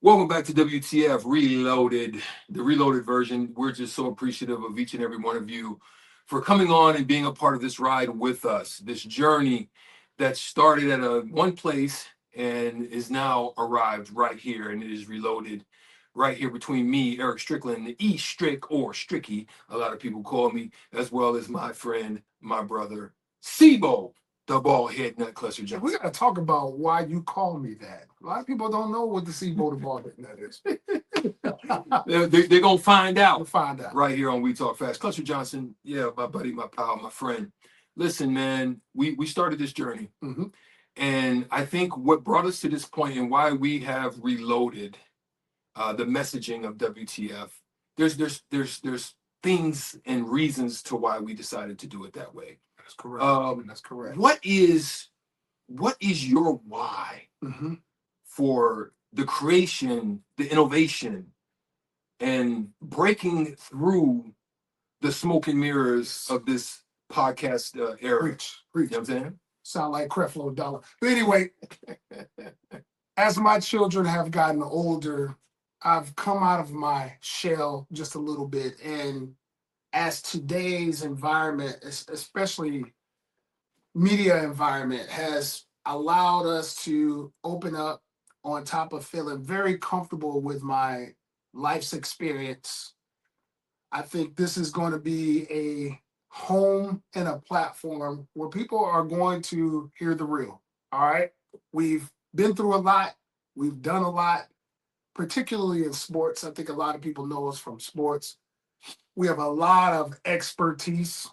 Welcome back to WTF Reloaded, the reloaded version. We're just so appreciative of each and every one of you for coming on and being a part of this ride with us, this journey that started at one place and is now arrived right here, and it is reloaded right here between me, Erick Strickland, the Strick or Stricky, a lot of people call me, as well as my friend, my brother, Sibo, the bald head nut Clester Johnson. We got to talk about why you call me that. A lot of people don't know what the Seaboat of all that is. They're going to find out. We'll find out. Right here on We Talk Facts. Clester Johnson, yeah, my buddy, my pal, my friend. Listen, man, we started this journey. Mm-hmm. And I think what brought us to this point and why we have reloaded the messaging of WTF, there's things and reasons to why we decided to do it that way. That's correct. That's correct. What is your why mm-hmm. for the creation, the innovation, and breaking through the smoke and mirrors of this podcast era? Preach. You know what I'm saying? Sound like Creflo Dollar. But anyway, as my children have gotten older, I've come out of my shell just a little bit. And as today's environment, especially media environment, has allowed us to open up on top of feeling very comfortable with my life's experience, I think this is going to be a home and a platform where people are going to hear the real. All right. We've been through a lot. We've done a lot, particularly in sports. I think a lot of people know us from sports. We have a lot of expertise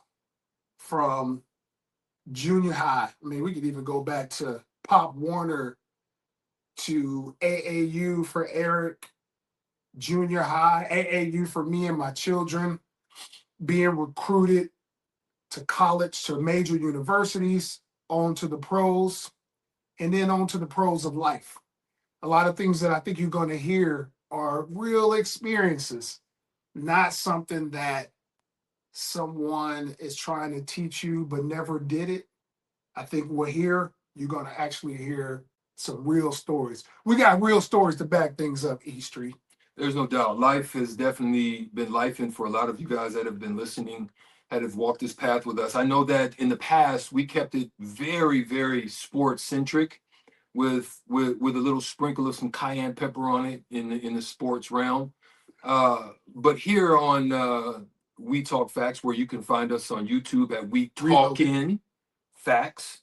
from junior high. I mean, we could even go back to Pop Warner, to AAU for Erick, junior high, AAU for me and my children, being recruited to college, to major universities, on to the pros, and then on to the pros of life. A lot of things that I think you're going to hear are real experiences, not something that someone is trying to teach you but never did it. I think you're going to actually hear some real stories. We got real stories to back things up, E Street. There's no doubt. Life has definitely been lifing for a lot of you guys that have been listening, that have walked this path with us. I know that in the past, we kept it very, very sports-centric with a little sprinkle of some cayenne pepper on it in the sports realm. But here on We Talk Facts, where you can find us on YouTube at We Talkin' Facts.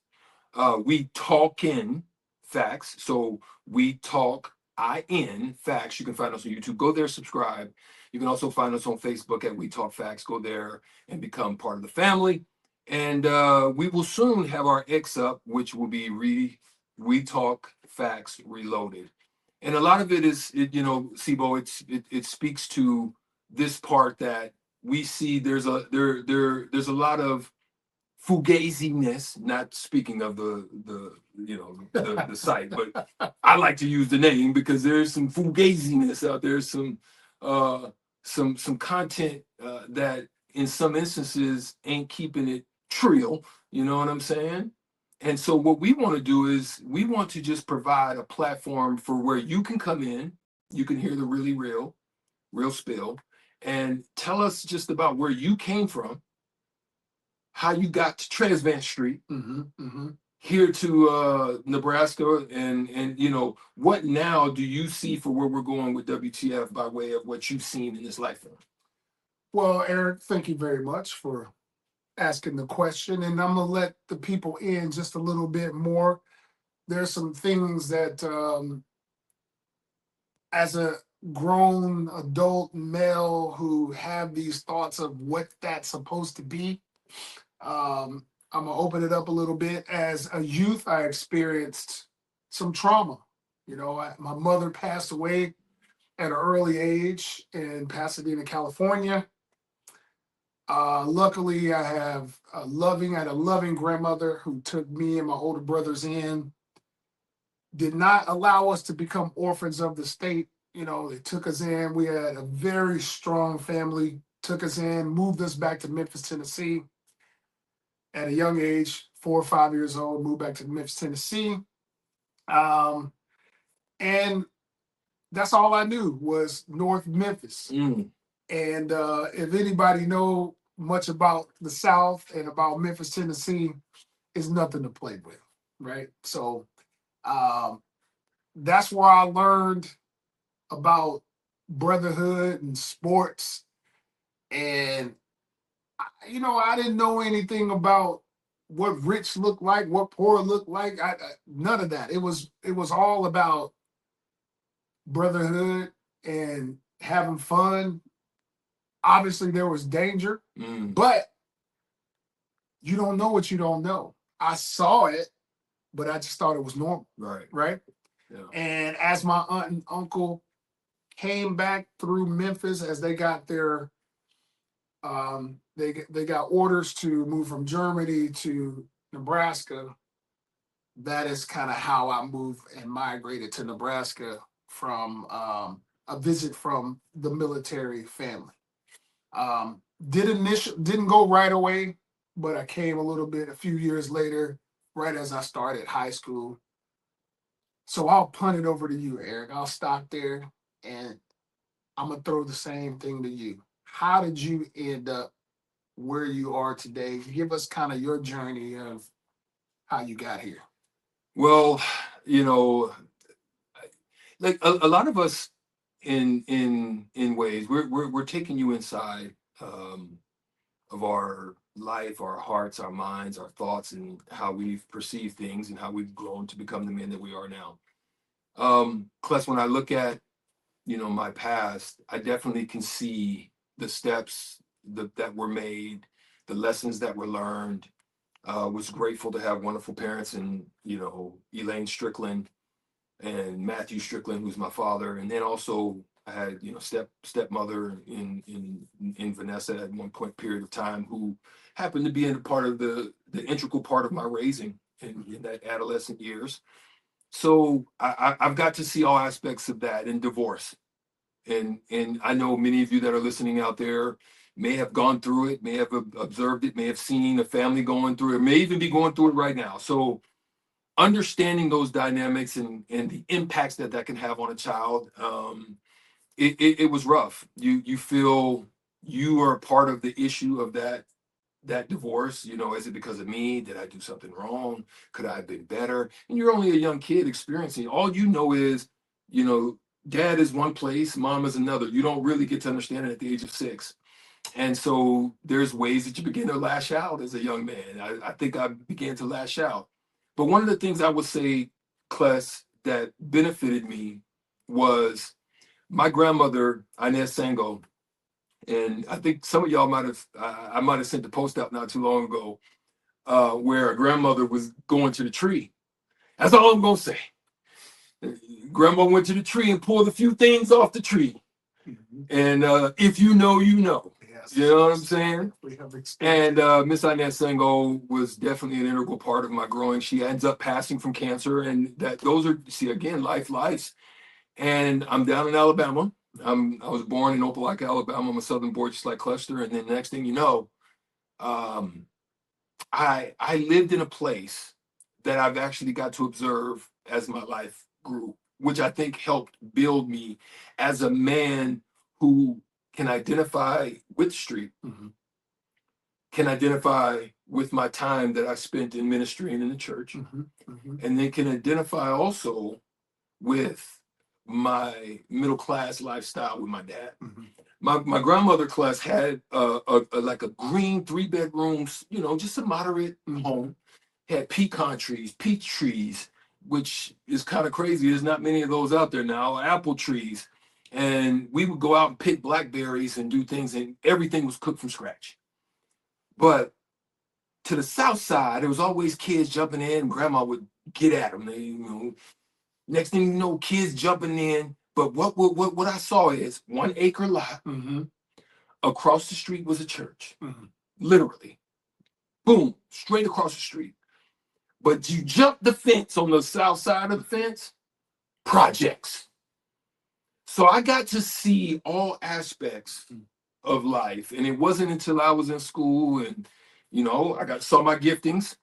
We Talkin' Facts. So We Talk Facts. You can find us on YouTube. Go there, subscribe. You can also find us on Facebook at We Talk Facts. Go there and become part of the family. And we will soon have our X up, which will be We Talk Facts Reloaded. And a lot of it is, Sibo, it speaks to this part that we see there's a lot of fugaziness, not speaking of the site, but I like to use the name because there's some fugaziness out there, some content that in some instances ain't keeping it trill, you know what I'm saying? And so what we want to do is we want to just provide a platform for where you can come in, you can hear the really real spill, and tell us just about where you came from, how you got to Transvant Street, here to Nebraska, and what now do you see for where we're going with WTF by way of what you've seen in this lifetime? Well, Erick, thank you very much for asking the question, and I'm gonna let the people in just a little bit more. There's some things that, as a grown adult male who have these thoughts of what that's supposed to be, I'm gonna open it up a little bit. As a youth, I experienced some trauma. My mother passed away at an early age in Pasadena, California. Luckily, I had a loving grandmother who took me and my older brothers in, did not allow us to become orphans of the state. They took us in. We had a very strong family, took us in, moved us back to Memphis, Tennessee. At a young age, 4 or 5 years old, moved back to Memphis, Tennessee. And that's all I knew was North Memphis. Mm. And if anybody know much about the South and about Memphis, Tennessee, it's nothing to play with, right? So that's where I learned about brotherhood and sports. And I didn't know anything about what rich looked like, what poor looked like. None of that. It was all about brotherhood and having fun. Obviously, there was danger, but you don't know what you don't know. I saw it, but I just thought it was normal. Right. Yeah. And as my aunt and uncle came back through Memphis, as they got their they got orders to move from Germany to Nebraska. That is kind of how I moved and migrated to Nebraska from a visit from the military family. Didn't go right away, but I came a few years later, right as I started high school. So I'll punt it over to you, Erick. I'll stop there, and I'm gonna throw the same thing to you. How did you end up where you are today? Give us kind of your journey of how you got here. Well, like a lot of us in ways, we're taking you inside of our life, our hearts, our minds, our thoughts, and how we've perceived things and how we've grown to become the men that we are now. Plus, when I look at my past, I definitely can see the steps that were made, the lessons that were learned. Was grateful to have wonderful parents, and Elaine Strickland and Matthew Strickland, who's my father, and then also I had stepmother in Vanessa at one period of time, who happened to be in a part of the integral part of my raising in that adolescent years. So I've got to see all aspects of that, in divorce, and I know many of you that are listening out there may have gone through it, may have observed it, may have seen a family going through it, may even be going through it right now. So understanding those dynamics and the impacts that can have on a child, it was rough. You feel you are part of the issue of that divorce. Is it because of me? Did I do something wrong? Could I have been better? And you're only a young kid experiencing. All you know is, dad is one place, mom is another. You don't really get to understand it at the age of 6. And so there's ways that you begin to lash out as a young man. I think I began to lash out. But one of the things I would say, Cless, that benefited me was my grandmother, Inez Sango. And I think some of y'all I might have sent the post out not too long ago, where a grandmother was going to the tree. That's all I'm going to say. Grandma went to the tree and pulled a few things off the tree. And if you know, you know. Yes. You know what I'm saying? And Miss Inez Sango was definitely an integral part of my growing. She ends up passing from cancer, and those are, see, again, lives. And I'm down in Alabama. I was born in Opelika, Alabama. I'm a Southern boy, just like Clester. And then next thing you know, I lived in a place that I've actually got to observe as my life grew, which I think helped build me as a man who can identify with the street, can identify with my time that I spent in ministry and in the church, and then can identify also with my middle class lifestyle with my dad. My grandmother class had like a green 3-bedrooms, just a moderate home. Had pecan trees, peach trees, which is kind of crazy. There's not many of those out there now. Apple trees. And we would go out and pick blackberries and do things, and everything was cooked from scratch. But to the south side, there was always kids jumping in, and grandma would get at them. Next thing you know, kids jumping in. But what I saw is 1 acre lot. Across the street was a church. Literally. Boom, straight across the street. But you jump the fence on the south side of the fence, projects. So I got to see all aspects of life. And it wasn't until I was in school and, I saw my giftings,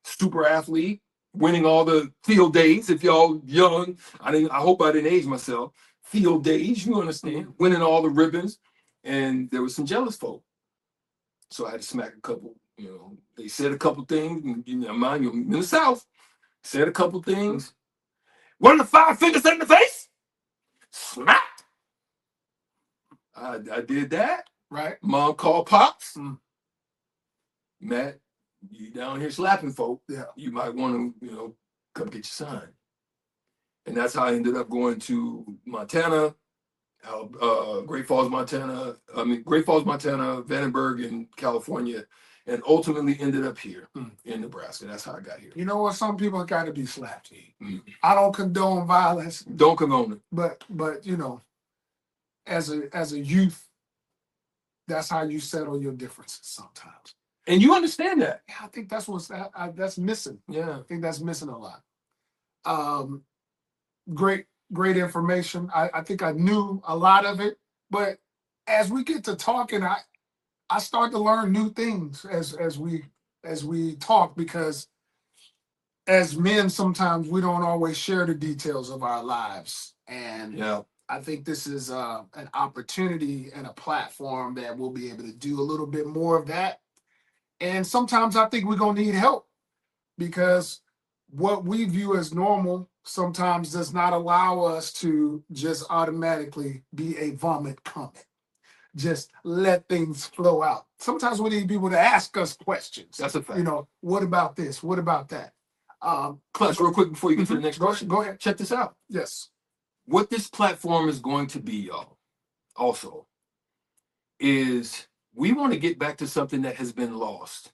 super athlete, winning all the field days. If y'all young, I hope I didn't age myself. Field days, you understand? Winning all the ribbons, and there was some jealous folk. So I had to smack a couple. You know, they said a couple things. Mind you, in the South, said a couple things. One of the 5 fingers in the face. Smack. I did that. Right. Mom called pops. Matt, you down here slapping folk. Yeah. You might want to, come get your son. And that's how I ended up going to Montana, Great Falls, Montana, Vandenberg in California, and ultimately ended up here in Nebraska. That's how I got here. You know what? Some people got to be slapped. I don't condone violence. Don't condone it. But as a youth, that's how you settle your differences sometimes. And you understand that. Yeah, I think that's that's missing. Yeah. I think that's missing a lot. Great information. I think I knew a lot of it, but as we get to talking, I start to learn new things as we talk, because as men, sometimes we don't always share the details of our lives. And yeah. I think this is an opportunity and a platform that we'll be able to do a little bit more of that. And sometimes I think we're going to need help, because what we view as normal sometimes does not allow us to just automatically be a vomit comic. Just let things flow out. Sometimes we need people to ask us questions. That's a fact. What about this? What about that? Clutch, real quick before you get to the next question. Go ahead. Check this out. Yes. What this platform is going to be, y'all, also, is we want to get back to something that has been lost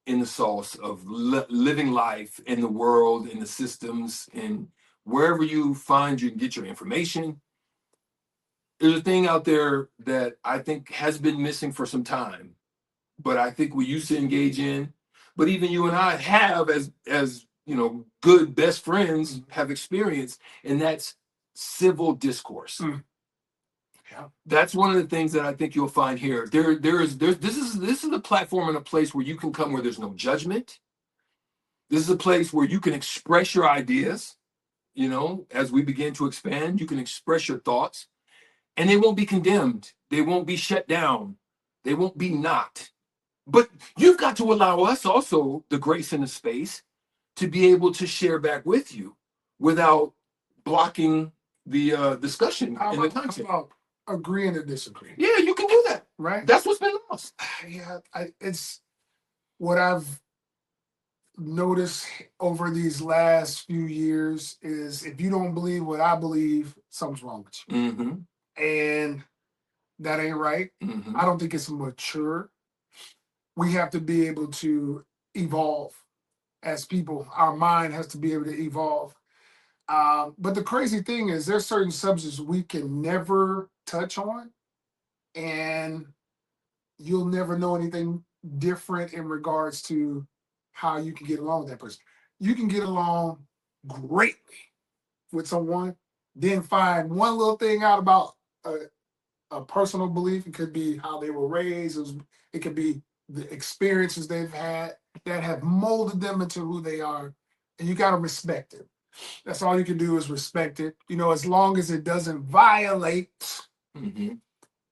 in the sauce of living life in the world, in the systems, and wherever you find you can get your information. There's a thing out there that I think has been missing for some time, but I think we used to engage in, but even you and I have, as good best friends, have experienced, and that's civil discourse. Yeah. That's one of the things that I think you'll find here. This is a platform and a place where you can come where there's no judgment. This is a place where you can express your ideas. As we begin to expand, you can express your thoughts, and they won't be condemned. They won't be shut down. They won't be knocked. But you've got to allow us also the grace and the space to be able to share back with you without blocking the discussion and the content. How about agreeing to disagree? Yeah, you can do that. Right. That's what's been lost. Yeah, it's what I've noticed over these last few years is, if you don't believe what I believe, something's wrong with you. Mm-hmm. And that ain't right. Mm-hmm. I don't think it's mature. We have to be able to evolve as people. Our mind has to be able to evolve. But the crazy thing is, there's certain subjects we can never touch on, and you'll never know anything different in regards to how you can get along with that person. You can get along greatly with someone, then find one little thing out about a personal belief. It could be how they were raised. It could be the experiences they've had that have molded them into who they are, and you got to respect it. That's all you can do, is respect it. As long as it doesn't violate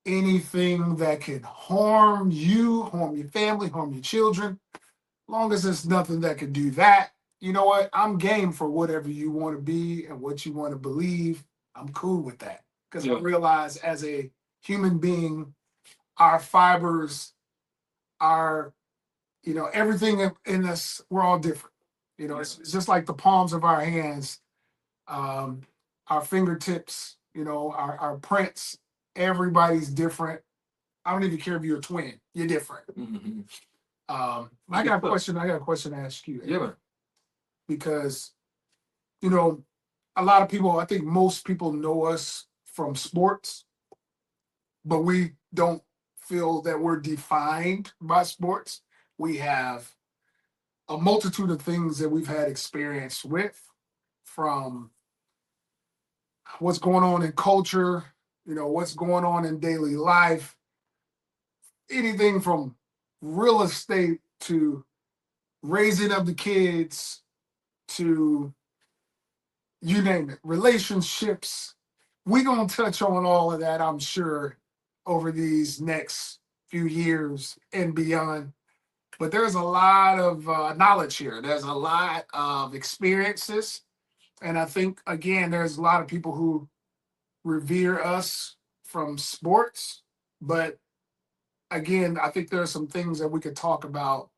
anything that can harm you, harm your family, harm your children. As long as there's nothing that can do that, you know what? I'm game for whatever you want to be and what you want to believe. I'm cool with that, because I realize, as a human being, our fibers, our, everything in us, we're all different. It's just like the palms of our hands, our fingertips, our prints. Everybody's different. I don't even care if you're a twin. You're different. Mm-hmm. I got a question to ask you. Yeah, man. Because, a lot of people, I think most people know us from sports, but we don't feel that we're defined by sports. We have a multitude of things that we've had experience with, from what's going on in culture, what's going on in daily life, anything from real estate to raising of the kids to, you name it, relationships. We're going to touch on all of that, I'm sure, over these next few years and beyond. But there's a lot of knowledge here. There's a lot of experiences. And I think, again, there's a lot of people who revere us from sports. But again, I think there are some things that we could talk about,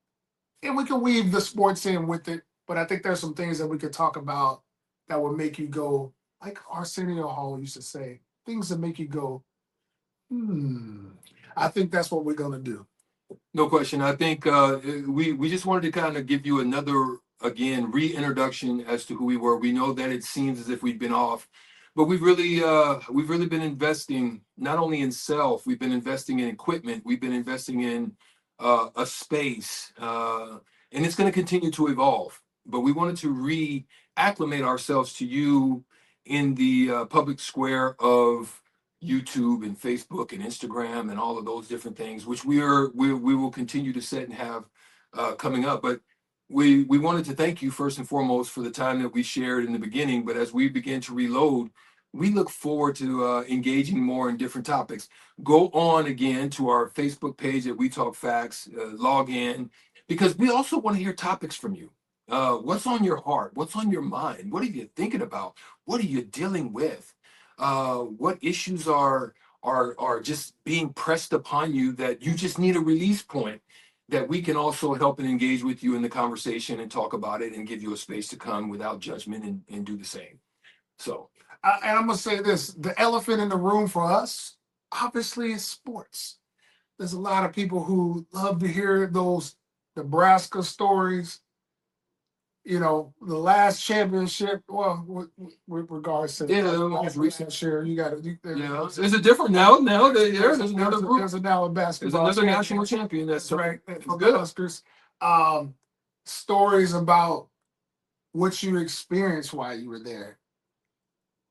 and we can weave the sports in with it. But I think there's some things that we could talk about that would make you go, like Arsenio Hall used to say, things that make you go, I think that's what we're going to do. No question. I think we just wanted to kind of give you another, again, reintroduction as to who we were. We know that it seems as if we've been off, but we've really been investing not only in self, we've been investing in equipment, we've been investing in a space, and it's going to continue to evolve. But we wanted to reacclimate ourselves to you in the public square of YouTube and Facebook and Instagram and all of those different things, which we will continue to set and have coming up. But we wanted to thank you first and foremost for the time that we shared in the beginning. But as we begin to reload, we look forward to engaging more in different topics. Go on again to our Facebook page at We Talk Facts, log in, because we also want to hear topics from you. What's on your heart? What's on your mind? What are you thinking about? What are you dealing with? What issues are just being pressed upon you that you just need a release point that we can also help and engage with you in the conversation and talk about it and give you a space to come without judgment and do the same. So, and I'm going to say this, the elephant in the room for us, obviously, is sports. There's a lot of people who love to hear those Nebraska stories. You know, the last championship, well, with regards to most recent year, you got to. There's a different now. There's another group. There's another basketball. There's another national champion. That's right. From the Huskers. Stories about what you experienced while you were there.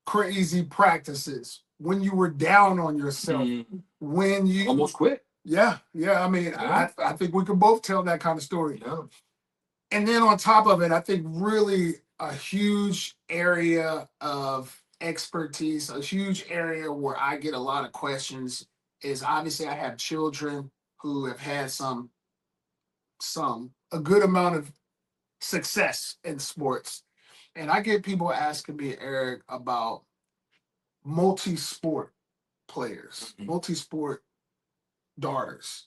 Crazy practices when you were down on yourself. When you almost quit. Yeah. I mean, I think we can both tell that kind of story. Yeah. And then on top of it, I think really a huge area of expertise, a huge area where I get a lot of questions is obviously I have children who have had a good amount of success in sports. And I get people asking me, Eric, about multi-sport players, multi-sport daughters,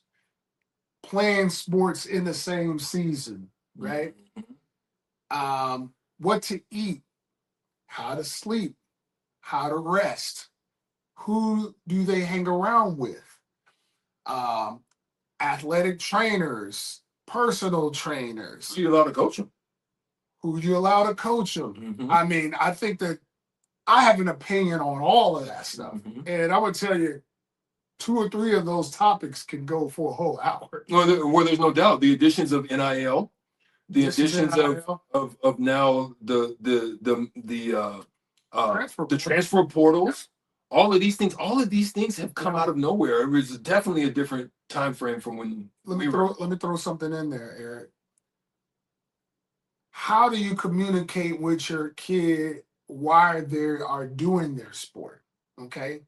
playing sports in the same season. Right? What to eat, how to sleep, how to rest, who do they hang around with, athletic trainers, personal trainers. Who you allowed to coach them? Who you allow to coach them? I mean, I think that I have an opinion on all of that stuff. And I would tell you, 2 or 3 of those topics can go for a whole hour. Well, there's no doubt. The additions of NIL, the additions of now the transfer portals, all of these things have come out of nowhere. It was definitely a different time frame from when. Let me throw something in there, Eric. How do you communicate with your kid while they are doing their sport? Okay,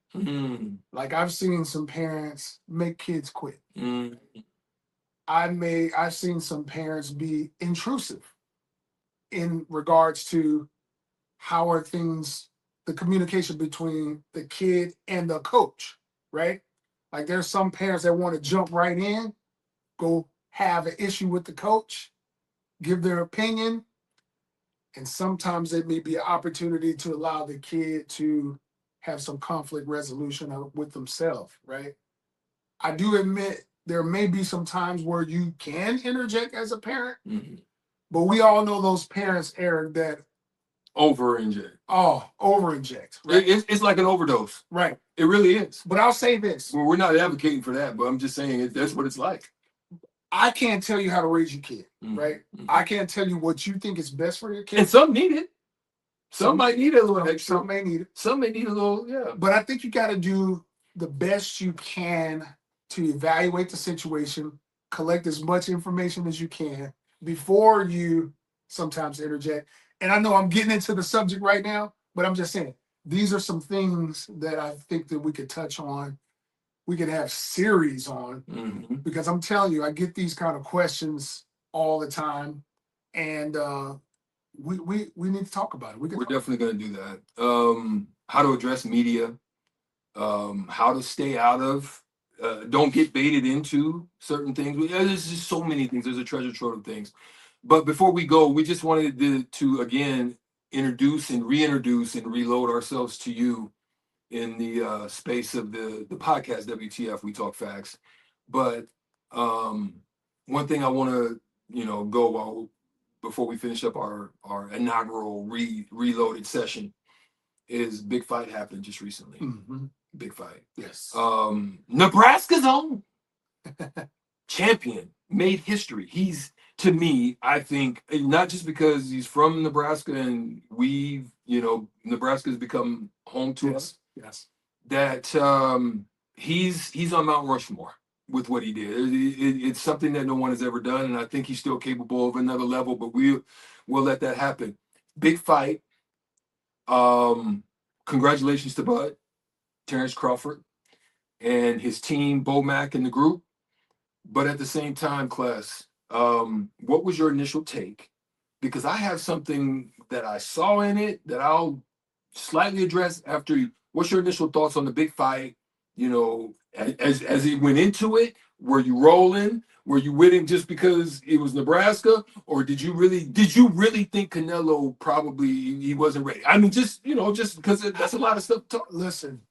like I've seen some parents make kids quit. I've seen some parents be intrusive in regards to how are things, the communication between the kid and the coach, right? Like there's some parents that want to jump right in, go have an issue with the coach, give their opinion, and sometimes it may be an opportunity to allow the kid to have some conflict resolution with themselves, right? I do admit there may be some times where you can interject as a parent, but we all know those parents, Eric, that over-inject. Over-inject. Right? It's like an overdose. Right. It really is. But I'll say this. Well, we're not advocating for that, but I'm just saying that's what it's like. I can't tell you how to raise your kid, right? I can't tell you what you think is best for your kid. And some need it. Some might need a little extra. Some may need it. Some may need a little, yeah. But I think you got to do the best you can to evaluate the situation, collect as much information as you can, before you sometimes interject, and I know I'm getting into the subject right now, but I'm just saying these are some things that I think that we could touch on. We could have series on because I'm telling you, I get these kind of questions all the time, and we need to talk about it. We're definitely going to do that. How to address media, how to stay out of, don't get baited into certain things. There's just so many things. There's a treasure trove of things. But before we go, we just wanted to again introduce and reintroduce and reload ourselves to you in the space of the podcast WTF We Talk Facts. But one thing I want to go before we finish up our inaugural reloaded session is big fight happened just recently. Big fight. Yes. Nebraska's own champion made history. He's, to me, I think, not just because he's from Nebraska and Nebraska's become home to us. Yes. That he's on Mount Rushmore with what he did. It's something that no one has ever done, and I think he's still capable of another level, but we'll let that happen. Big fight. Congratulations to Bud, Terrence Crawford, and his team, Bo Mack and the group. But at the same time, Cless, what was your initial take? Because I have something that I saw in it that I'll slightly address after you. What's your initial thoughts on the big fight? As he went into it, were you rolling? Were you with him just because it was Nebraska, or did you really think Canelo probably he wasn't ready? I mean, just because that's a lot of stuff. Listen,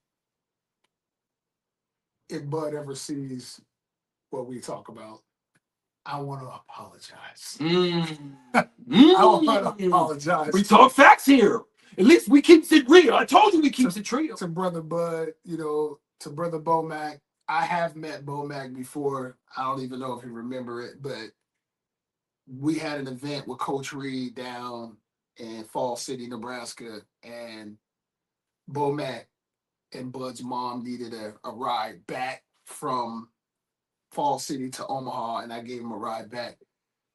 if Bud ever sees what we talk about, I want to apologize. I want to apologize. We talk facts here. At least we keeps it real. I told you we keeps it real. To brother Bud, to brother Bo Mack. I have met Bo Mack before. I don't even know if you remember it, but we had an event with Coach Reed down in Fall City, Nebraska, and Bo Mack and Bud's mom needed a ride back from Fall City to Omaha, and I gave him a ride back.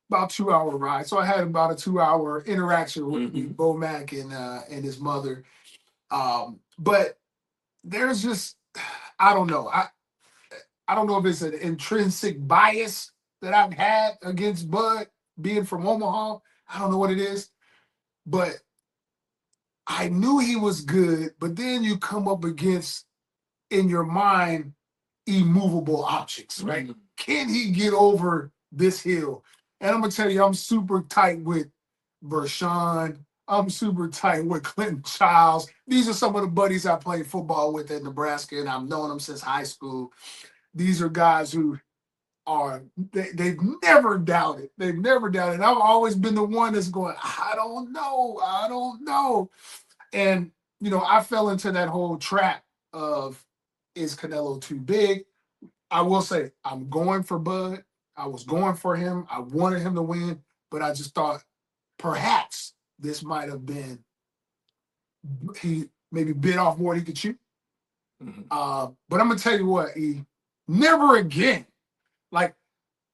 About 2-hour ride. So I had about a 2-hour interaction with Bo Mack and his mother. But there's just, I don't know. I don't know if it's an intrinsic bias that I've had against Bud being from Omaha. I don't know what it is. But I knew he was good, but then you come up against, in your mind, immovable objects, right? Can he get over this hill? And I'm going to tell you, I'm super tight with Vershawn. I'm super tight with Clinton Childs. These are some of the buddies I played football with at Nebraska, and I've known them since high school. These are guys who they've never doubted. They've never doubted. I've always been the one that's going, I don't know. And, I fell into that whole trap of, is Canelo too big? I will say, I'm going for Bud. I was going for him. I wanted him to win, but I just thought perhaps this might have been, he maybe bit off more than he could chew. But I'm going to tell you what, never again. Like,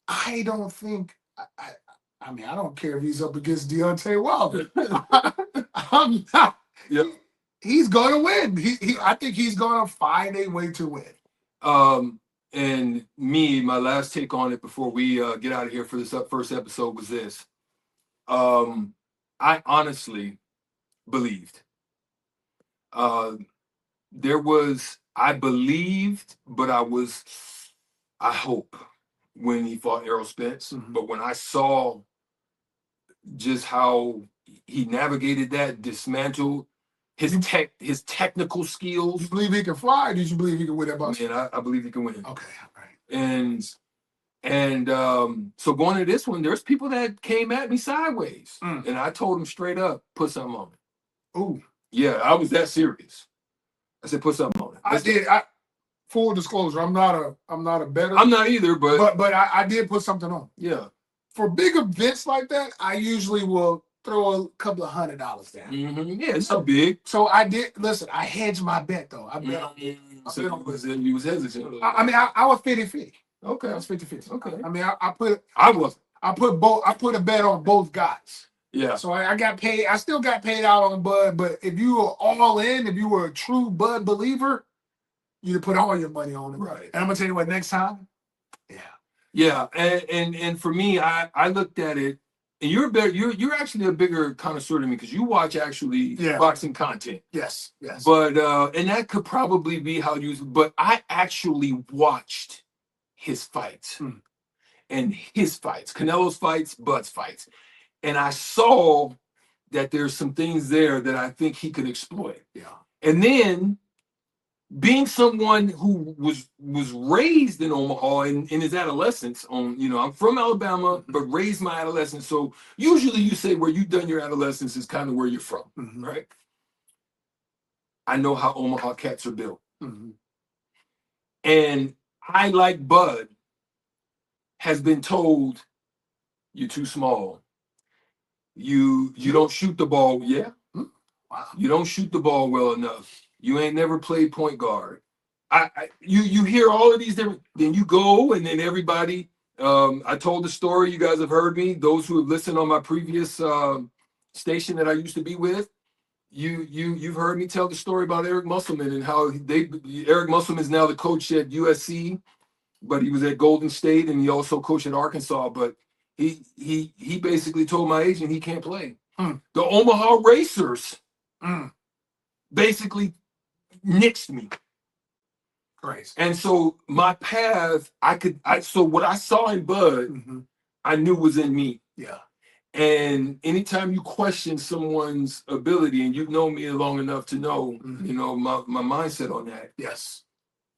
I don't think, I mean, I don't care if he's up against Deontay Wilder. I'm not. Yep. He's going to win. I think he's going to find a way to win. And my last take on it before we get out of here for this first episode was this. I honestly believed. I believed, but I hope when he fought Errol Spence. But when I saw just how he navigated that, dismantled his technical skills. You believe he can fly, or did you believe he can win that box? Man, I believe he can win. Okay, all right. And so going to this one, there's people that came at me sideways, and I told them straight up, put something on it. Ooh, yeah, I was that serious. I said, put something on it. I did. Full disclosure, I'm not a bettor. I'm not either, but I did put something on. Yeah. For big events like that, I usually will throw a couple of $100 down. Yeah, it's so big. So I did. Listen, I hedged my bet though. I bet. So you was hesitant. I mean, I was 50-50. Okay. I was 50-50. Okay. I mean, I put. I wasn't. I put a bet on both guys. Yeah. So I got paid. I still got paid out on Bud, but if you were all in, if you were a true Bud believer, you'd put all your money on it. Right. And I'm gonna tell you what, next time, yeah. And for me, I looked at it, and you're actually a bigger connoisseur than me because you watch actually boxing content. Yes. But and that could probably be how you. But I actually watched his fights and his fights, Canelo's fights, Bud's fights, and I saw that there's some things there that I think he could exploit. Yeah. And then being someone who was raised in Omaha in his adolescence, I'm from Alabama, but raised my adolescence. So usually you say where you've done your adolescence is kind of where you're from, right? I know how Omaha cats are built. And I, like Bud, has been told, you're too small. You don't shoot the ball. Yeah. Wow. You don't shoot the ball well enough. You ain't never played point guard. You hear all of these different, then you go, and then everybody, I told the story, you guys have heard me, those who have listened on my previous station that I used to be with, you've heard me tell the story about Eric Musselman and how Eric Musselman is now the coach at USC, but he was at Golden State and he also coached at Arkansas, but he basically told my agent he can't play. The Omaha Racers basically nixed me. Crazy. And so my path, so what I saw in Bud, I knew was in me. Yeah. And anytime you question someone's ability, and you've known me long enough to know, my mindset on that. Yes.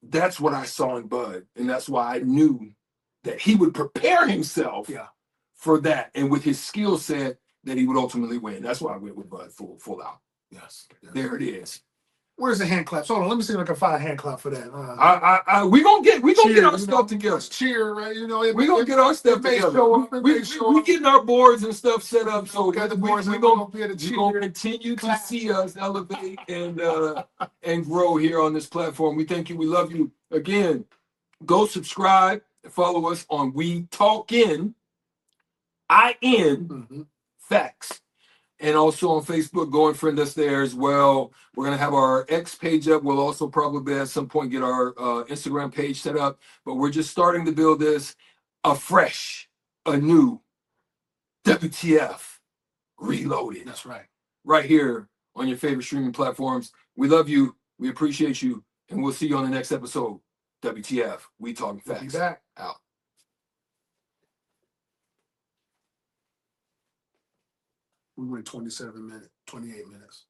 That's what I saw in Bud. And that's why I knew that he would prepare himself for that. And with his skill set, that he would ultimately win. That's why I went with Bud full out. Yes. There it is. Where's the hand claps? Hold on, let me see if I can find a hand clap for that. We gonna get our stuff together. Cheer, right? We gonna get our stuff together. We getting our boards and stuff set up, so we're gonna continue to see us elevate and grow here on this platform. We thank you. We love you. Again, go subscribe and follow us on We Talkin' Facts. And also on Facebook, go and friend us there as well. We're going to have our X page up. We'll also probably at some point get our Instagram page set up. But we're just starting to build this afresh, anew, WTF Reloaded. That's right. Right here on your favorite streaming platforms. We love you. We appreciate you. And we'll see you on the next episode. WTF, We Talking Facts. We'll be back. Out. We went 28 minutes.